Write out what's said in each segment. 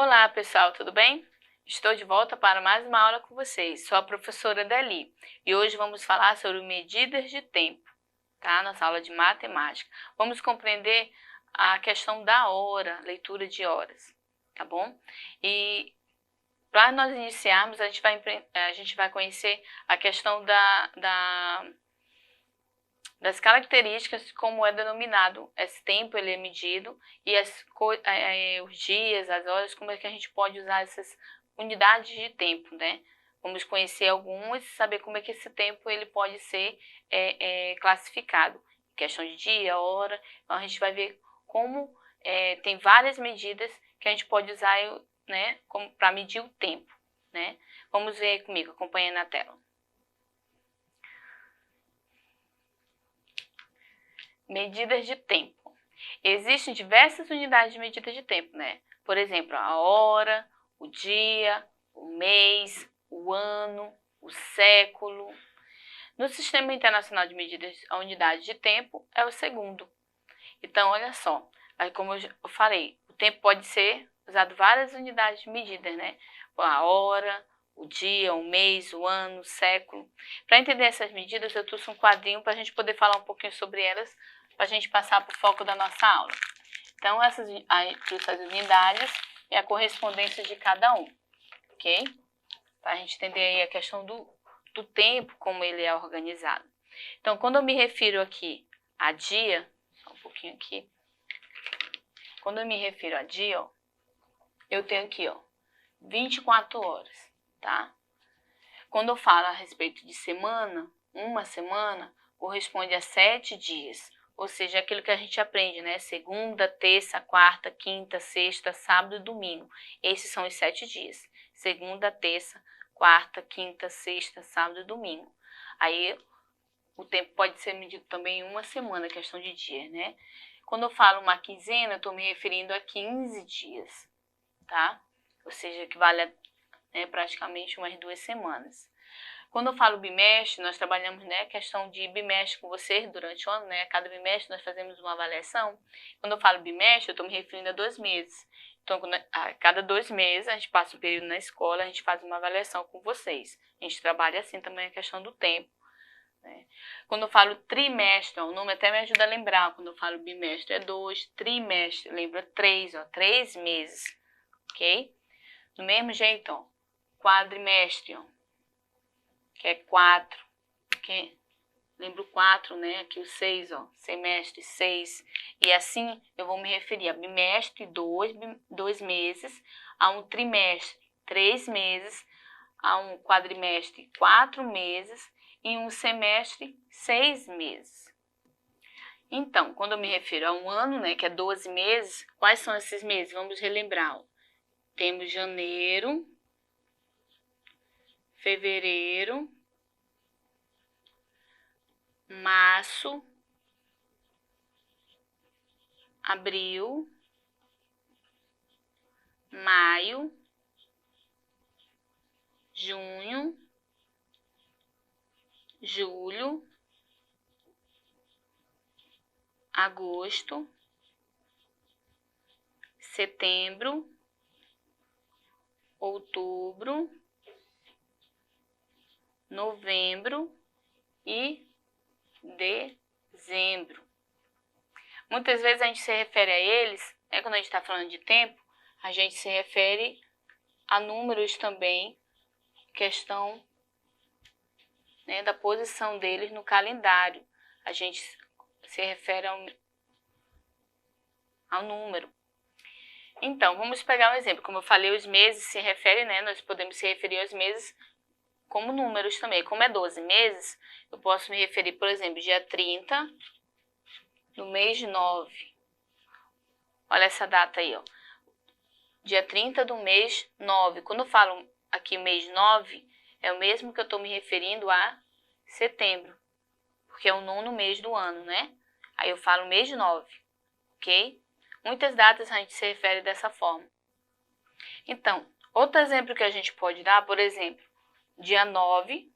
Olá pessoal, tudo bem? Estou de volta para mais uma aula com vocês. Sou a professora Deli e hoje vamos falar sobre medidas de tempo, tá? Nossa aula de matemática. Vamos compreender a questão da hora, leitura de horas, tá bom? E para nós iniciarmos, a gente vai conhecer a questão das características de como é denominado esse tempo, ele é medido, e os dias, as horas, como é que a gente pode usar essas unidades de tempo, né? Vamos conhecer algumas e saber como é que esse tempo ele pode ser classificado. Questão de dia, hora, então a gente vai ver como tem várias medidas que a gente pode usar, né, para medir o tempo, né? Vamos ver comigo, acompanha na tela. Medidas de tempo. Existem diversas unidades de medida de tempo, né? Por exemplo, a hora, o dia, o mês, o ano, o século. No Sistema Internacional de Medidas, a unidade de tempo é o segundo. Então, olha só, aí como eu falei, o tempo pode ser usado várias unidades de medida, né? A hora, o dia, o mês, o ano, o século. Para entender essas medidas, eu trouxe um quadrinho para a gente poder falar um pouquinho sobre elas, para a gente passar para o foco da nossa aula. Então, essas unidades e a correspondência de cada um, ok? Para a gente entender aí a questão do tempo, como ele é organizado. Então, quando eu me refiro aqui a dia, só um pouquinho aqui. Quando eu me refiro a dia, ó, eu tenho aqui, ó, 24 horas, tá? Quando eu falo a respeito de semana, uma semana corresponde a 7 dias. Ou seja, aquilo que a gente aprende, né? Segunda, terça, quarta, quinta, sexta, sábado e domingo. Esses são os 7 dias. Segunda, terça, quarta, quinta, sexta, sábado e domingo. Aí, o tempo pode ser medido também em uma semana, questão de dias, né? Quando eu falo uma quinzena, eu estou me referindo a 15 dias, tá? Ou seja, equivale a praticamente umas 2 semanas. Quando eu falo bimestre, nós trabalhamos, né, a questão de bimestre com vocês durante o ano, né? Cada bimestre nós fazemos uma avaliação. Quando eu falo bimestre, eu estou me referindo a 2 meses. Então, a cada 2 meses, a gente passa um período na escola, a gente faz uma avaliação com vocês. A gente trabalha assim também a questão do tempo, né? Quando eu falo trimestre, ó, o nome até me ajuda a lembrar. Quando eu falo bimestre é 2, trimestre, lembra 3, ó, 3 meses, ok? Do mesmo jeito, ó, quadrimestre, ó, que é 4, que lembro 4, né? Aqui o 6, ó, semestre 6. E assim eu vou me referir a bimestre 2 meses, a um trimestre 3 meses, a um quadrimestre 4 meses e um semestre 6 meses. Então, quando eu me refiro a um ano, né, que é 12 meses, quais são esses meses? Vamos relembrar, ó. Temos janeiro, fevereiro, março, abril, maio, junho, julho, agosto, setembro, outubro, novembro e dezembro. Muitas vezes a gente se refere a eles, quando a gente está falando de tempo, a gente se refere a números também, questão, né, da posição deles no calendário. A gente se refere ao número. Então, vamos pegar um exemplo. Como eu falei, os meses se referem, né? Nós podemos se referir aos meses como números também. Como é 12 meses, eu posso me referir, por exemplo, dia 30 do mês 9. Olha essa data aí, ó. Dia 30 do mês 9. Quando eu falo aqui mês 9, é o mesmo que eu estou me referindo a setembro, porque é o 9º mês do ano, né? Aí eu falo mês 9, ok? Muitas datas a gente se refere dessa forma. Então, outro exemplo que a gente pode dar, por exemplo, dia 9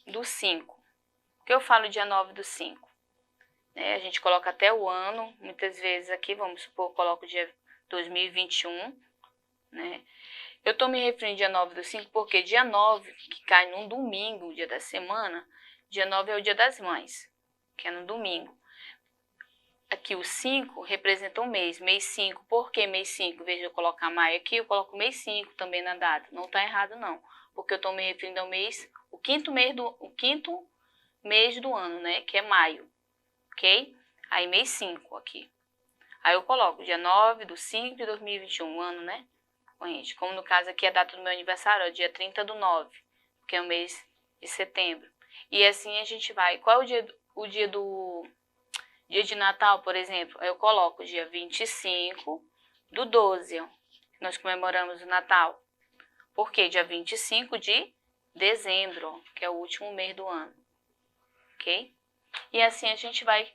do 5. Por que eu falo dia 9 do 5? A gente coloca até o ano, muitas vezes aqui, vamos supor, eu coloco o dia 2021, né? Eu estou me referindo dia 9 do 5 porque dia 9, que cai num domingo, o dia da semana, dia 9 é o dia das mães, que é no domingo. Aqui o 5 representa um mês 5. Por que mês 5? Em vez de eu colocar maio aqui, eu coloco mês 5 também na data. Não está errado não, porque eu estou me referindo ao mês, o quinto mês do ano, né, que é maio, ok? Aí mês 5 aqui. Aí eu coloco dia 9 do 5 de 2021, ano, né? Gente, como no caso aqui a data do meu aniversário é o dia 30 do 9, que é o mês de setembro. E assim a gente vai. Qual é dia de Natal, por exemplo? Eu coloco o dia 25 do 12, ó, nós comemoramos o Natal. Por quê? Dia 25 de dezembro, ó, que é o último mês do ano. Ok? E assim a gente vai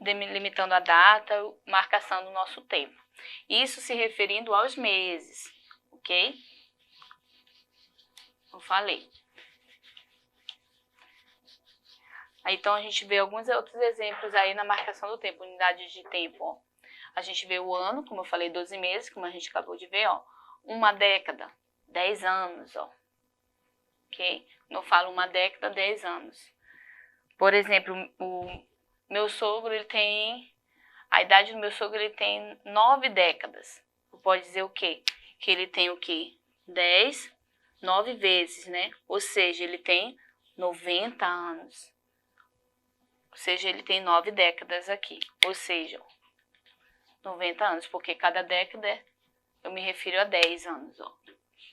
delimitando a data, marcação do nosso tempo. Isso se referindo aos meses, ok? Eu falei. Aí, então, a gente vê alguns outros exemplos aí na marcação do tempo, unidades de tempo, ó. A gente vê o ano, como eu falei, 12 meses, como a gente acabou de ver, ó. Uma década, 10 anos, ó. Ok? Quando eu falo uma década, 10 anos. Por exemplo, o meu sogro, a idade do meu sogro, ele tem 9 décadas. Pode dizer o quê? Que ele tem o quê? 9 vezes, né? Ou seja, ele tem 90 anos. Ou seja, ele tem 9 décadas aqui. Ou seja, 90 anos, porque cada década eu me refiro a 10 anos, ó.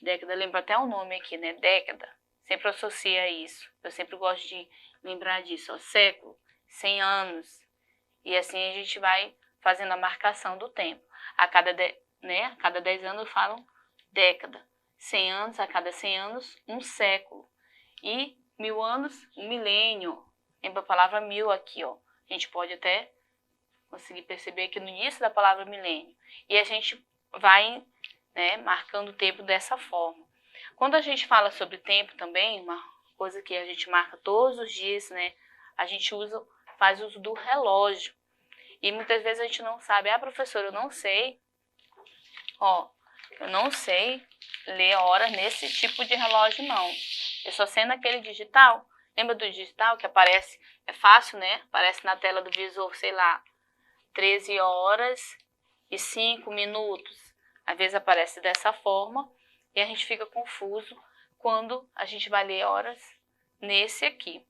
Década, lembra até o nome aqui, né? Década. Sempre associa isso. Eu sempre gosto de lembrar disso, ó. Século, 100 anos. E assim a gente vai fazendo a marcação do tempo. A cada 10 anos eu falo década. 100 anos, a cada 100 anos, um século. E 1000 anos, um milênio. Lembra a palavra 1000 aqui, ó. A gente pode até conseguir perceber aqui no início da palavra milênio. E a gente vai, né, marcando o tempo dessa forma. Quando a gente fala sobre tempo também, uma coisa que a gente marca todos os dias, né, a gente faz uso do relógio. E muitas vezes a gente não sabe, professora, eu não sei ler horas nesse tipo de relógio, não. Eu só sei naquele digital. Lembra do digital que aparece, é fácil, né? Aparece na tela do visor, sei lá, 13 horas e 5 minutos. Às vezes aparece dessa forma e a gente fica confuso quando a gente vai ler horas nesse aqui,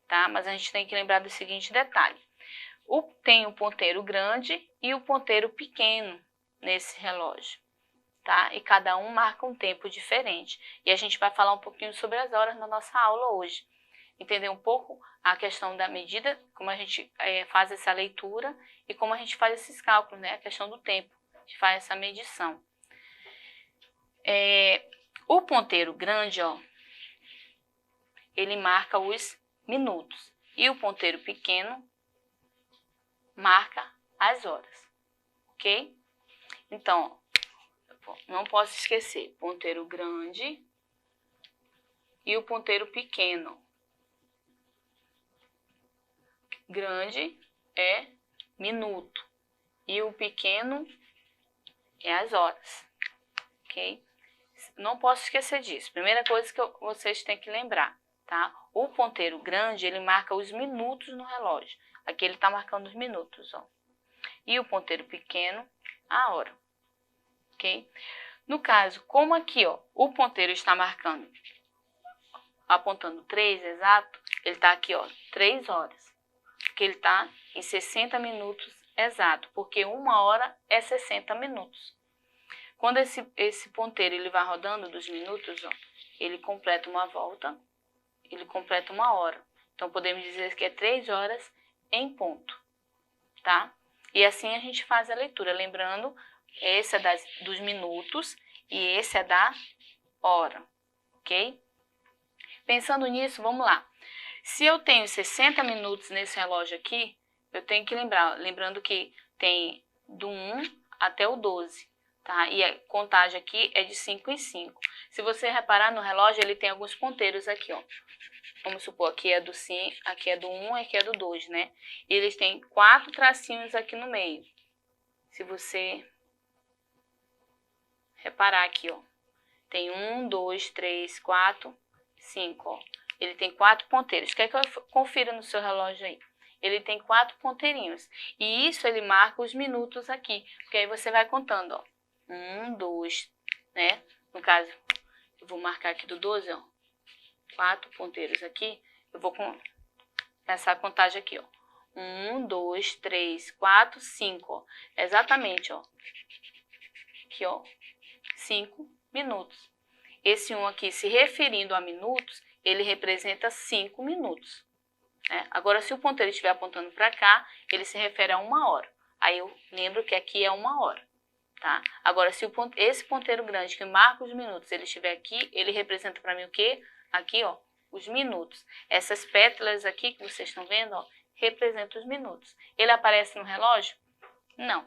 tá? Mas a gente tem que lembrar do seguinte detalhe. Tem o ponteiro grande e o ponteiro pequeno nesse relógio, tá? E cada um marca um tempo diferente. E a gente vai falar um pouquinho sobre as horas na nossa aula hoje. Entender um pouco a questão da medida, como a gente faz essa leitura e como a gente faz esses cálculos, né? A questão do tempo, a gente faz essa medição. O ponteiro grande, ó, ele marca os minutos. E o ponteiro pequeno marca as horas, ok? Então, não posso esquecer, ponteiro grande e o ponteiro pequeno. Grande é minuto e o pequeno é as horas, ok? Não posso esquecer disso. Primeira coisa que vocês têm que lembrar, tá? O ponteiro grande, ele marca os minutos no relógio. Aqui ele está marcando os minutos, ó. E o ponteiro pequeno, a hora, ok? No caso, como aqui, ó, o ponteiro está marcando, apontando 3 exato, ele está aqui, ó, 3 horas. Porque ele está em 60 minutos exato, porque 1 hora é 60 minutos. Quando esse ponteiro ele vai rodando dos minutos, ó, ele completa uma volta, ele completa 1 hora. Então, podemos dizer que é 3 horas em ponto, tá? E assim a gente faz a leitura, lembrando, esse é dos minutos e esse é da hora, ok? Pensando nisso, vamos lá. Se eu tenho 60 minutos nesse relógio aqui, eu tenho que lembrando que tem do 1 até o 12, tá? E a contagem aqui é de 5 em 5. Se você reparar no relógio, ele tem alguns ponteiros aqui, ó. Vamos supor, aqui é do 5, aqui é do 1, aqui é do 2, né? E eles têm 4 tracinhos aqui no meio. Se você reparar aqui, ó. Tem 1, 2, 3, 4, 5, ó. Ele tem 4 ponteiros. Quer que eu confira no seu relógio aí? Ele tem 4 ponteirinhos. E isso ele marca os minutos aqui. Porque aí você vai contando, ó. 1, 2, né? No caso, eu vou marcar aqui do 12, ó. 4 ponteiros aqui. Eu vou começar a contagem aqui, ó. 1, 2, 3, 4, 5, ó. Exatamente, ó. Aqui, ó. 5 minutos. Esse 1 aqui, se referindo a minutos, ele representa 5 minutos. Né? Agora, se o ponteiro estiver apontando para cá, ele se refere a 1 hora. Aí eu lembro que aqui é 1 hora. Tá? Agora, se esse ponteiro grande que marca os minutos, ele estiver aqui, ele representa para mim o quê? Aqui, ó, os minutos. Essas pétalas aqui que vocês estão vendo, ó, representam os minutos. Ele aparece no relógio? Não.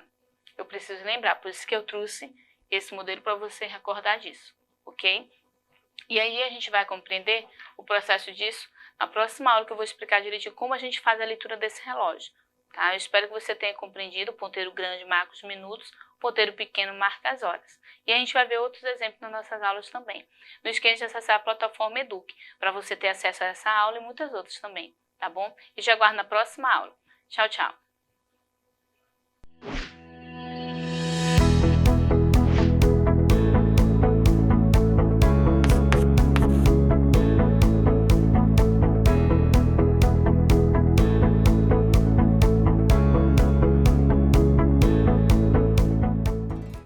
Eu preciso lembrar, por isso que eu trouxe esse modelo para você recordar disso, ok? E aí a gente vai compreender o processo disso na próxima aula, que eu vou explicar direitinho como a gente faz a leitura desse relógio. Tá? Eu espero que você tenha compreendido. O ponteiro grande marca os minutos, o ponteiro pequeno marca as horas. E a gente vai ver outros exemplos nas nossas aulas também. Não esqueça de acessar a plataforma Eduque, para você ter acesso a essa aula e muitas outras também, tá bom? E te aguardo na próxima aula. Tchau, tchau!